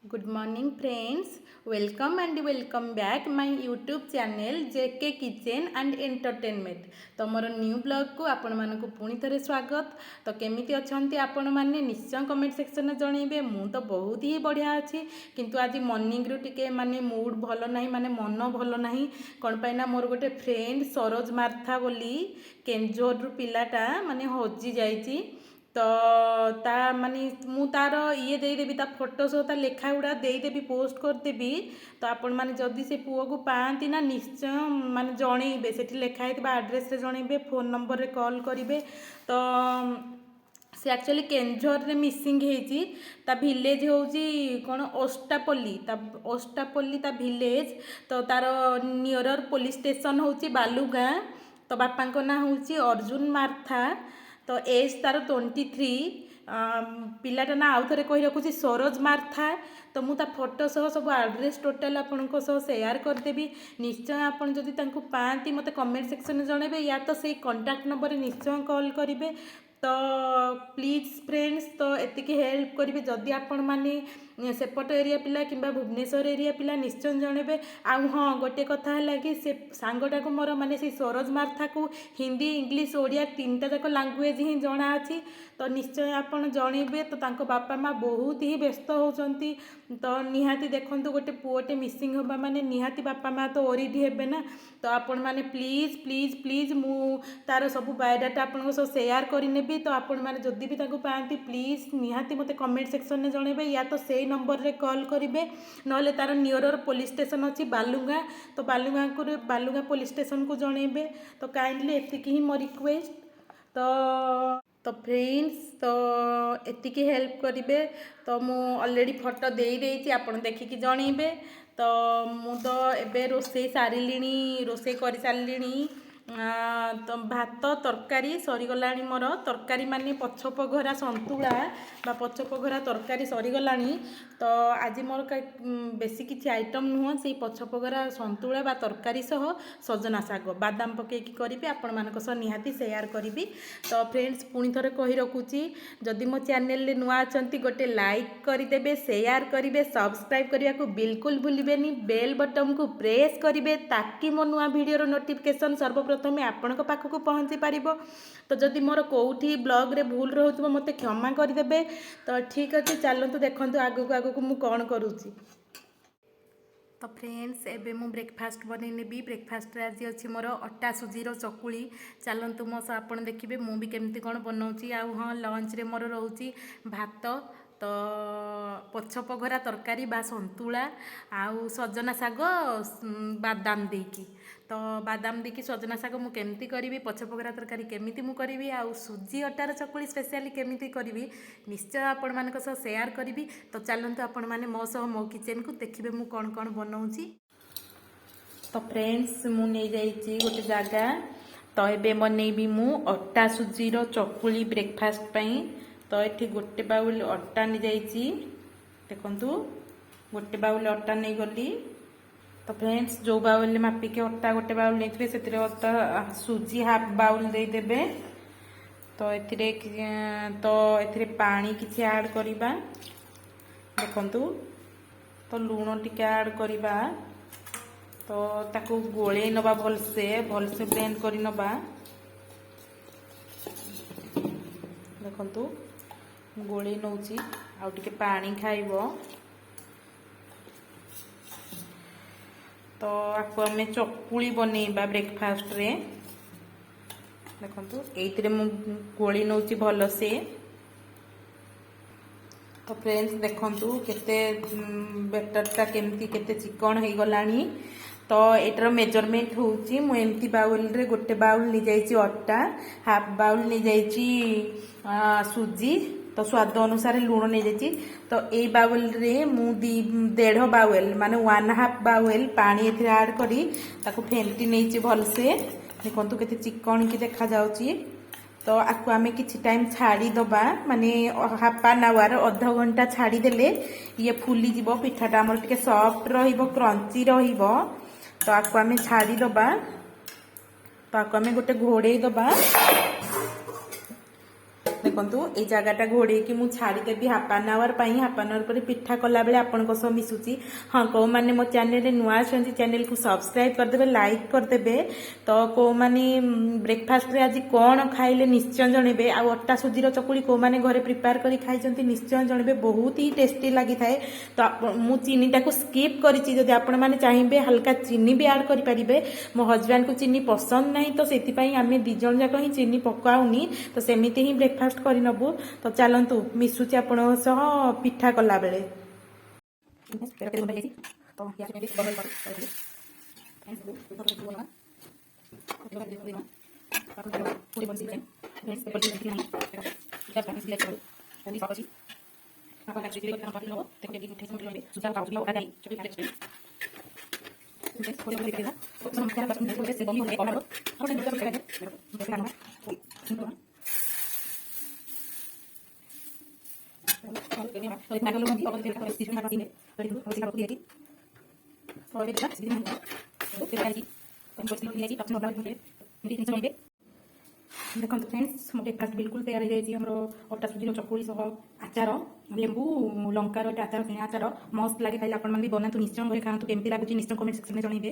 Good morning friends, welcome and welcome back my YouTube channel JK Kitchen and Entertainment। तो more new blog को आपण मानक पुणी थे स्वागत। तो केमिति अछंती आपण माने निश्चय कमेंट सेक्शन में जनइबे। मु तो बहुत ही बढ़िया अच्छी, किंतु आज मॉर्निंग रु टिके माने मूड भलो नहीं, माने मन भलो नहीं। कौन पाइना मोर गोटे फ्रेंड सरोज मार्था बोली केंजोर रु पिलाटा माने हजि जाइची। तो ता माने मु तार ये देदेवी ता फोटो सह ता लेखा गुड़ा देदेवी पोस्ट करदेवी। तो आपण माने जदि से पुओ को पाती ना निश्चय माने जनइबे, सेठी लेखा है आड्रेस रे जनइबे, फोन नंबर रे कॉल करिवे। तो से एक्चुअली केंझर रे मिसिंग हेची। ता विलेज होची कोन ओस्टापल्ली ता विलेज। तो तार नियरर पुलिस स्टेशन होची बालुगाँ। तो बापा को ना होची अर्जुन मार्था। तो एज तार 23। पिलाटा ना आउ थे कही रखुची सरोज मार्था। तो मुझे फोटो सह सब आड्रेस टोटाल आपण शेयर करदेवी। निश्चय आपन जदि तांको पाती मते कमेंट सेक्शन में जनइबे, या तो से कांटेक्ट नंबर निश्चय कॉल करेंगे। तो प्लीज फ्रेंड्स तो एतिकी हेल्प करेंगे। जदि आपण माने सेपट एरिया पिला कि भुवनेश्वर एरिया पिला निश्चय जनइबे। आउ हाँ गोटे कथा है कि से सांगटा को मोर माने से सरोज मार्था को हिंदी इंग्लिश ओडिया तीनटा जाक लैंग्वेज ही जना अच्छी। तो निश्चय आपण जनइबे। तो तांको बापा माँ बहुत ही व्यस्त होचंती। तो निहाती देखंतु गोटे पुओटे मिसिंग होबा माने निहाती बापा माँ तो ओरिडी हेबे ना। तो आपण माने प्लीज प्लीज प्लीज मु तार सब बायोडाटा आपन सह शेयर करनेबी। तो आपण माने जदि भी ताको पाती प्लीज निहाती मते कमेंट सेक्शन में जनइबे, या तो से नंबर रे कॉल करेंगे, नले तार नियरर पुलिस स्टेशन अच्छी बालुगाँ। तो बालुगाँ पुलिस स्टेशन को जनइबे। तो काइंडली एतिकी ही मो रिक्वेस्ट। तो फ्रेंड्स तो एतिकी हेल्प करेंगे। तो मु ऑलरेडी फोटो दे देइछि, आपण देखिकी जनइबे। तो मु तो एबे रोसे सारिलिनी, रोसे कर सारिलिनी। तो भात तरकारी सरीगलानी मोर। तरकारी माने पछपघरा संतुला बा पछपघरा तरकारी सरीगलानी। तो आज मोर बेसी किसी आइटम नुह, से पछपघरा संतुला बा तरकारी सह सजना शाग बादाम पकेकी करी आपण मानक सह निहाती शेयर करी। तो फ्रेंड्स पुणी थरे कही रखुची, जदि मो चैनल रे नुआ अछंती गोटे लाइक करदेबे, शेयर करेंगे, सब्सक्राइब करने को बिल्कुल भूलिबेनी, बेल बटन को प्रेस करेंगे ताकि मो नुआ वीडियो नोटिफिकेशन सर्वप्रथम आपण पाखक पहुँची पारिबो। तो जदि मोर कोठी ब्लॉग रे भूल रहउतबो मते क्षमा करदेबे। तो ठीक अच्छे चलतु देखंतु आगक आगक मु कौन करूची। तो फ्रेंड्स एबे मु ब्रेकफास्ट बनै नेबी। ब्रेकफास्ट रे आज अछि मोर अटा सुजीर चकुली। चलतु मो सह आपण देखिबे मु भी केमती कोन बनौची। आ हाँ लंच रे मोर रहउची भात, तो पछपघरा तरकारी बा संतुला, आउ सजना शाग बादाम देकी। तो बादाम देकी सजना शाग मु केमती करी, पछपघरा तरकारी केमिति मु करी, आउ सुजी अटार चकुली स्पेशली केमिति करी निश्चय आपण मानक सह शेयर करी। तो चलतु आपण माने मो सह मो किचन को देखिबे मु कौन कौन बनौची। तो फ्रेंड्स मु नहीं जाइछि गोटे जगह। तो एबे बनैबी मु अटा सुजीर चकुली ब्रेकफास्ट पई। तो ये गोटे बाउल अटा नहीं जाइछि, देखंतु गोटे बाउल अटा नहीं गली। तो फ्रेंड्स जो बाउल मापिके अटा गोटे बाउल नहीं से अटा सुजी हाफ बाउल दे देबे। तो एथिरे पानी किछि ऐड करिबा, देखंतु। तो लूण टिके ऐड करिबा। तो ताको गोळे नबा भलसे भलसे ब्लेंड करि नबा, देखंतु गोळे नउची। आउ टिके पानी खाइबो। तो आपको हमें चकुली बनेबा ब्रेकफास्ट रे, देखंतु एइतरे मु गोळी नउची भलसे। तो फ्रेंड्स देखंतु केते बेटरटा केमती केते चिकन हे गलानी। तो एटर मेजरमेंट होउची मु एमती बाउल रे गोटे बाउल नि जाइची अटा, हाफ बाउल नि जाइची सुजी। तो स्वाद अनुसार लूण नहीं जाइए। तो ये बाउल रे मु 1.5 बाउल माने 1/2 बाउल पानी एथि ऐड करी ताको फेंटी नहीं भलसे। देखंतु केते चिकन की देखा जाउची। तो आपको आमे किछि टाइम छाड़ी दबा, माने हाफ एन आवर आधा घंटा छाड़ी देले ये फुली जीवो। पिठाटा हमर टिके सॉफ्ट रहिबो, क्रंची रहिबो। तो आपको आमे छाड़ी दबा। तो आपको आमे गोटे घोड़े दबा। देखो ये जगटा घोड़े कि मुझे छाड़देवी half an hour half an hour पर पिठा कला बेले आपण सह मिसुची। हाँ कौ मैंने मो चैनल नुआ अच्छी चैनल को सब्सक्राइब करदे लाइक करदे। तो कौ मैंने ब्रेकफास्ट रे आज कौन खाइले निश्चय जनइबे। आ अटा सुजीर चकुड़ी कौ मैंने घरे प्रिपेयर कर खाई निश्चय जनइबे बहुत ही टेस्टी लगी थाए। तो मु चीनी टाको स्किप करिछि जदि आपण माने चाहिए हल्का चीनी भी ऐड करि परिबे। मो हस्बैंड को चीनी पसंद नहीं तो सेति पई आमे दी जण जाक ही चीनी पकाउनी। तो सेमिति ही ब्रेकफास्ट करि नबु। तो चलंतु मिसुची आपण सह पिठा कला बेले। देखो फ्रेंड्स मो ब्रेकफास्ट बिल्कुल तैयार हो अटा सुजीर चकुड़ी सह आचार लेंबू लंकार आचार किना आचार मस्त लगे खाइले आपण भी बनातु निश्चय घरे खातु केमती लगुच निश्चय कमेंट सेक्शन में जनइबे।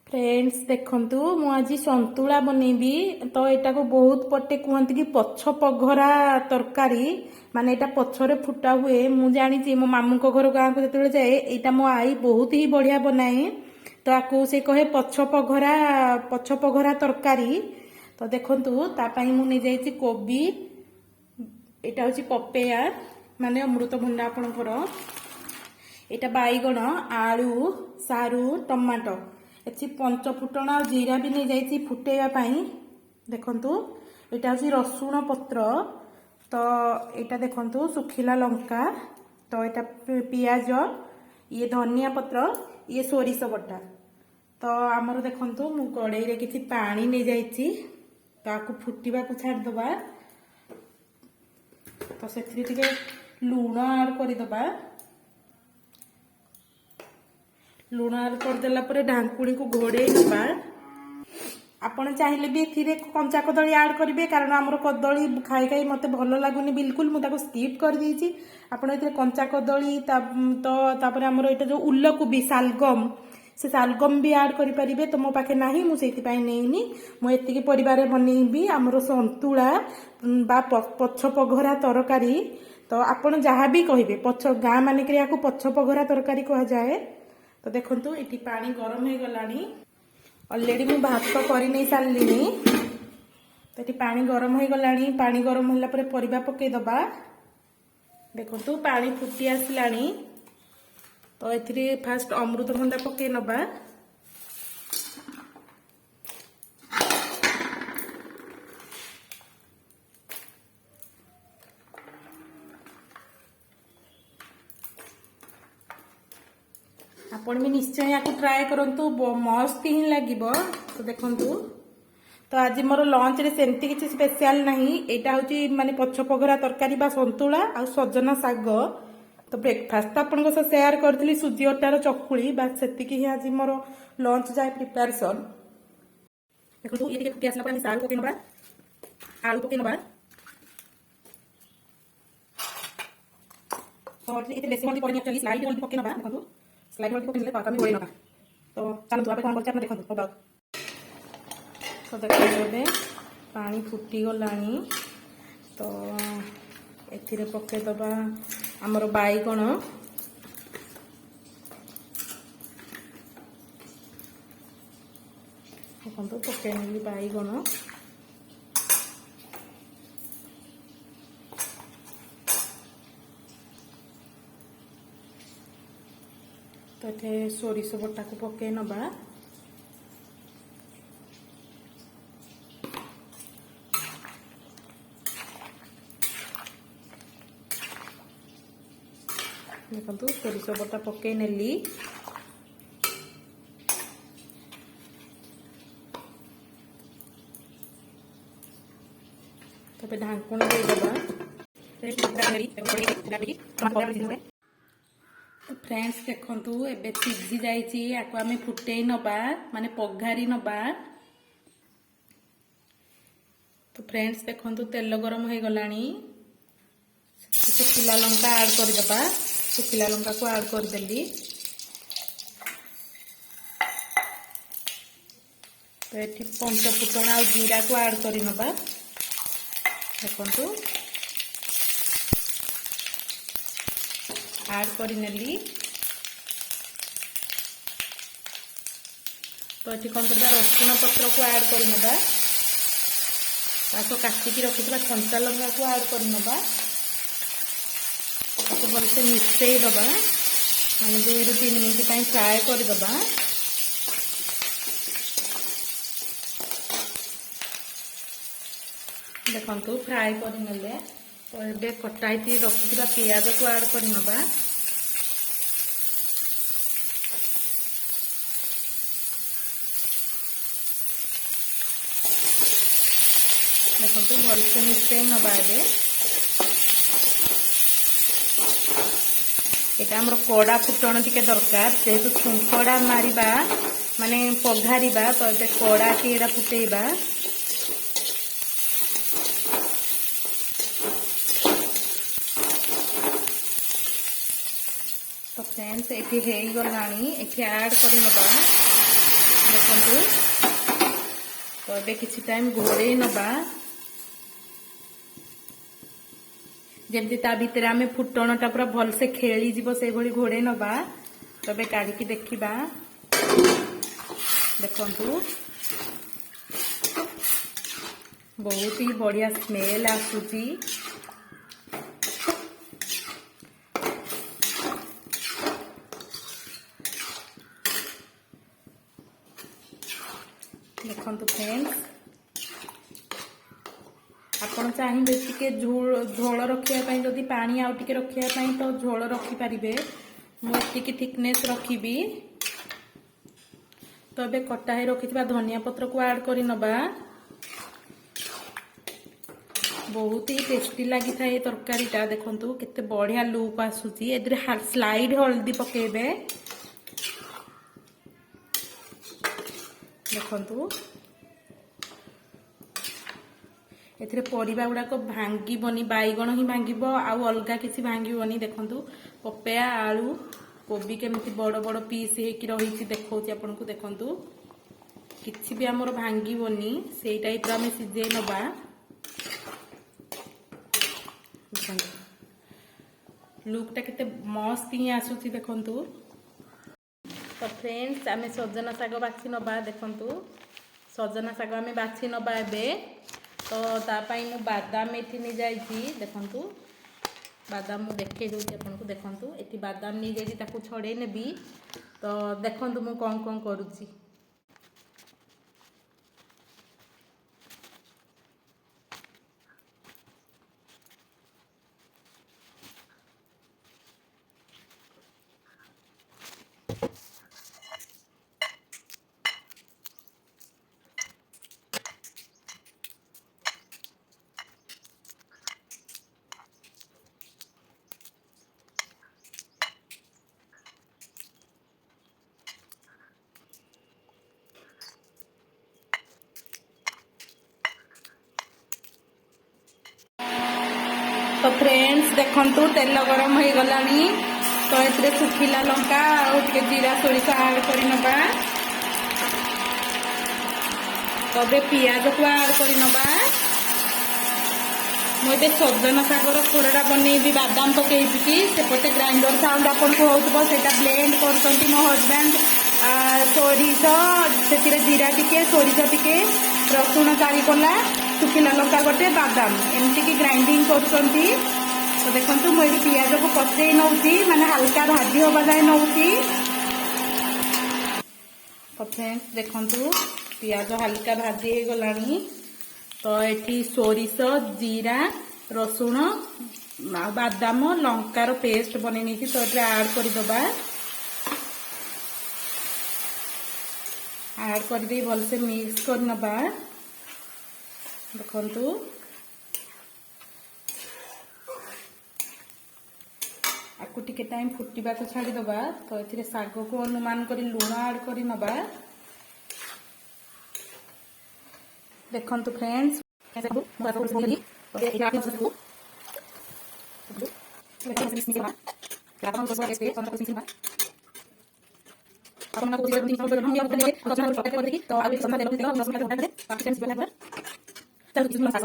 फ्रेंड्स देखंतु मु आज संतुला बनैबी। तो एटा को बहुत पटे कहते कि पछ पघरा तरकारी माने एटा पछरे फुटा हुए। मु जानी मो मामू को घर गाँव को जो जाए एटा मो आई बहुत ही बढ़िया बनाए। तो आपको से कहे पछ पघरा तरकारी। तो देखंतु तापाई मु नै जाईची कोबी एटा होची पपेया माने अमृतभंडा आपणकर एटा बाईगण आलू सारू टमाटो एची पंच फुटण आ जीरा भी नहीं जाइए फुटेवा पाई। देखंतु एटा होची रसुण पत्र। तो एटा देखंतु सुखिला लंका। तो एटा पियाज ये धनिया पत्र ये सोरिष बटा। तो आमर देखंतु मु कड़ाई रे किछि पानी नहीं जाइए तो आपको फुटिबा को छाड़ दबा। तो सेथि टिके लूण ऐड कर दबा। लूण ऐड करदेला पर ढांकुणी को घोड़े नबा। आपण चाहिए भी एथिरे कंचा कदली ऐड करेंगे कारण आमर कदली खाई खाई मते भल लगुनि बिल्कुल मुझे स्किप कर देछि। आपण एथिरे कंचा कदली तो तापर आमर एटा जो उल्लकोबी सालगम से सालगम भी ऐड करि परिबे। तो मो पाखे नाही मु सेति पई नेइनी मु एतिकी परिवार बनैबी आमर संतुला बा पछ पघरा तरकारी। तो आपण जहाँ भी कहिबे पछ गाँ माने के याको पछ पघरा तरकारी कहा जाए। तो देखंतु एटी पानी गरम हो गलानी ऑलरेडी मु भात करि नै सारलिनी। तो एटी पानी गरम हो गलानी पानी गरम होला परे परिबा पके दबा। देखंतु पानी फुटी आसलानी। तो एथिरे फास्ट अमृतभंडा पके नबा। आपण भी निश्चय या ट्राए करंतु मस्त ही लागिबो। तो देखंतु तो आज मोर लंच रे सेमती किछि स्पेशल नाही। एटा होची माने पछ पघरा तरकारी बा संतुला आ सजना साग। तो ब्रेकफास्ट तो आपन को शेयर करथली सुजी अटार चकुली बस सेतिकी ही आज मोर लंच जाय प्रिपरेशन। देखंतु ये टिके आसला पर साग पके नबा आलू पके नबा। और इते बेसी मल्टी पड़नी एक्चुअली स्लाइड मल्टी पके नबा। देखंतु स्लाइड मल्टी पके नले पाका में होई नबा। तो चलंतु आपे कोन करछ आपन देखंतु होबा। तो देखंतु पानी फुटी गलानी। तो एथिरे पके दबा आमर बाईगण देखो पके नेली बाईगण। तो ये सोरिष बटा को पके नबा। देखो सोरिष बटा पके नेली। तो ढांकुण देदबा। तो फ्रेंड्स देखंतु एबे सिझी जाइछि। याको आमे फुटेई नबा माने पघारी नबा। तो फ्रेंड्स देखो तेल गरम हो गलानी सुखिला लंका ऐड करदेबा सुखिला लंका को ऐड करदेली तो ये पंचफुटन आ जीरा को ऐड कर नबा देखो ऐड करनेली तो ये कौन करवा रसुण पत्र को ऐड करनबा ताको काटिकी रखिथिबा कंचा लंका को ऐड करनबा ताको भलसे मिसई दबा माने 2 ରୁ 3 मिनट पई फ्राई कर दबा देखंतु फ्राई करनेले तो ये कटाई रखिथिबा पियाज को ऐड करनबा देखो भलसे मिसई नबा एटा हमर कोड़ा फुटण टिके दरकार जेहेतु छुंकड़ा मारिबा माने पघारिबा तो ये कोड़ा टीड़ा फुटेइबा तो फ्रेंड्स एठी हे गलानी एठी ऐड करि नबा देखंतु तो ये किछि टाइम घोड़े नबा जमती ता भितर आमे फुटणटा पूरा भल से खेली जीवो से भली घोड़े नबा तबे काढिकी देखिबा देखंतु बहुत ही बढ़िया स्मेल आसुची देखंतु फ्रेंड्स आपण चाहिए टिके झोल रखिया जदि पानी आउ टिके रखिया तो झोल रखी पारिबे मुझे थिकनेस रखिबी तो अबे कटा है रखिथिबा धनिया पत्र को ऐड करि नबा बहुत ही टेस्टी लगी था ये तरकारीटा देखंतु केते बढ़िया लुक आसुची एदरे स्लाइड हल्दी पकेबे देखंतु एथिरे परिबा गुडा को भांगीबनी बैगण ही भांगीबो आउ अलगा किसी भांगीबनी देखंतु पपेया आलू कोबी केमती बड़ बड़ पीस हेकी रही देखौची आपनकु देखंतु किछि भी हमर भांगीबनी सेई टाइप रा में सिजे नबा लुकटा केते मस्त ही आसुची देखंतु तो फ्रेंड्स आमे सजना साग बाछि नबा देखंतु सजना साग आमे बाछि नबा एबे तो तापाई मु बादाम एठी नि जाईची देखंतु बादाम मु देखै दोची आपनको देखंतु एठी बादाम नि जाईची ताकू छडे नेबी तो देखंतु मु कोन कोन करूची तो फ्रेंड्स देखंतु तेल गरम हो गलानी तो एतरे सुखिला लंका और जीरा सोरिष ऐड करि नबा तबे पियाज को ऐड करि नबा मुझे सजना सागर खोरडा बनैबी बादाम पकेबी सेपटे ग्राइंडर साउंड आपन को होतबो सेटा ब्लेंड करसंती मो हस्बैंड सोरिष से जीरा टिके सोरिष टिके रसुण चारि कोला सुखिला लंका गोटे बादाम एमती की ग्राइंडिंग करसंती तो देखंतु मो पियाज को पचई नौची माने हल्का भाजी होबा जाय नौची तो फ्रेंड्स देखंतु पियाज हल्का भाजी हो गलानी तो एठी सोरिष जीरा रसुण बादाम लंकार पेस्ट बने नहीं तो ऐड कर दबा ऐड कर दे भल से मिक्स कर नबा देखंतु आपको टिके टाइम फुटिबा को छाड़ी दबा तो एथिरे साग को अनुमान करी लूण ऐड करी नबा देखंतु फ्रेंड्स ଦେଖନ୍ତୁ ମୁଁ ଆଗ ସବୁ ଦେଲି ତ ଏଇଟା ଆକି ସବୁ ଏଇଟା ମିଶି ଗଲା ଆପଣ ସବୁ ଟେଷ୍ଟ କରି ସମସ୍ତ ମିଶି ଆପଣ ନା କୋଉ ଜିନିଷ ସବୁ हम ये होते हैं तो अपना टॉपिक कर देखी तो आगे समझ ले लो 10 मिनट होता है काफी टाइम सिखला है चलो किसी में सास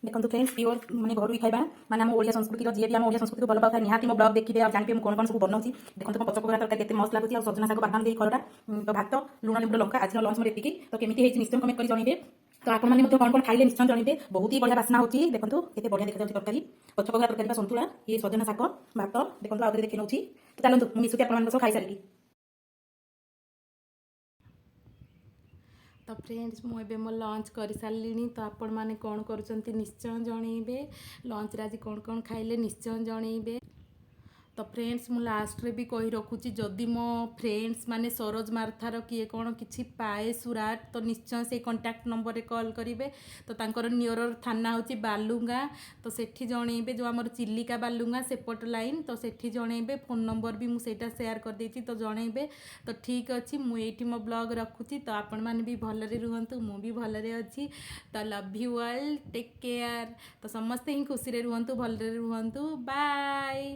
देखो फ्रेंड्स प्योर माने घर खाଇବା ମାନେ ଆମ ଓଡ଼ିଆ ସଂସ୍କୃତିର ଯିଏ ବି ଆମ ଓଡ଼ିଆ ସଂସ୍କୃତିକୁ ଭଲ ପାଉଥାଏ ନିହାତି ମୋ ବ୍ଲଗ ଦେଖିବେ ଆଉ ଜାଣିବେ ମୁଁ କ'ଣ ସବୁ ବନାଉଛି ଦେଖନ୍ତୁ ମୋ ପଚକୋରା ତରକାରୀ କେତେ ମସ୍ତ ଲାଗୁଛି ଆଉ ସଜନା ଶାଗ ବାଦାମ ଦେଇ ଖରଡ଼ା ତ ଭାତ ଲୁଣ ଲେମ୍ବୁ ଲଙ୍କା ଆଜିର ଲଞ୍ଚ ମୋର ଏତିକି ତ କେମିତି ହେଇଛି ନିଶ୍ଚୟ କମେଣ୍ଟ କରି ଜଣାଇବେ ତ ଆପଣମାନେ ମଧ୍ୟ କ'ଣ କ'ଣ ଖାଇଲେ ନିଶ୍ଚୟ ଜଣାଇବେ ବହୁତ ହି ବଢ଼ିଆ ବାସ୍ନା ହେଉଛି ଦେଖନ୍ତୁ କେତେ ବଢ଼ିଆ ଦେଖାଯାଉଛି ତରକାରୀ ପଚକୋରା ତରକାରୀ ବା ସନ୍ତୁଳା ଇଏ ସଜନା ଶାଗ ଭାତ ଦେଖନ୍ତୁ ଆଉ ଥରେ ଦେଖି ନେଉଛି ତ ଚାଲନ୍ତୁ ମୁଁ ମିଶୁଛି ଆପଣମାନଙ୍କ ସହ ଖାଇସାରିକି तो फ्रेंड्स मुझे मो लंच कर सारे तो आपण मैंने कौन कर निश्चय जनइबे लंच आज कौन कौन खाइले निश्चय जनइबे तो फ्रेंड्स मु लास्ट रे भी कही रखुची जदि मो फ्रेंड्स माने सरोज मार्थार किए कौन किसी पाए सुराट तो निश्चय से कांटेक्ट नंबर रे कॉल करेंगे तो तांकर नियर थाना होची बालुंगा तो सेठी जनइबे जो आमर चिलिका बालुंगा सेपट लाइन तो सेठी जनइबे फोन नंबर भी मुझे शेयर कर देती तो जनइबे तो ठीक अच्छी मुझे मो ब्लॉग रखुची तो आपण मैंने भी भलरे रुहतु मु भी भलरे अच्छी तो love you all take care तो समस्ते ही खुशी रे रुहतु भलरे रुहतु बाय।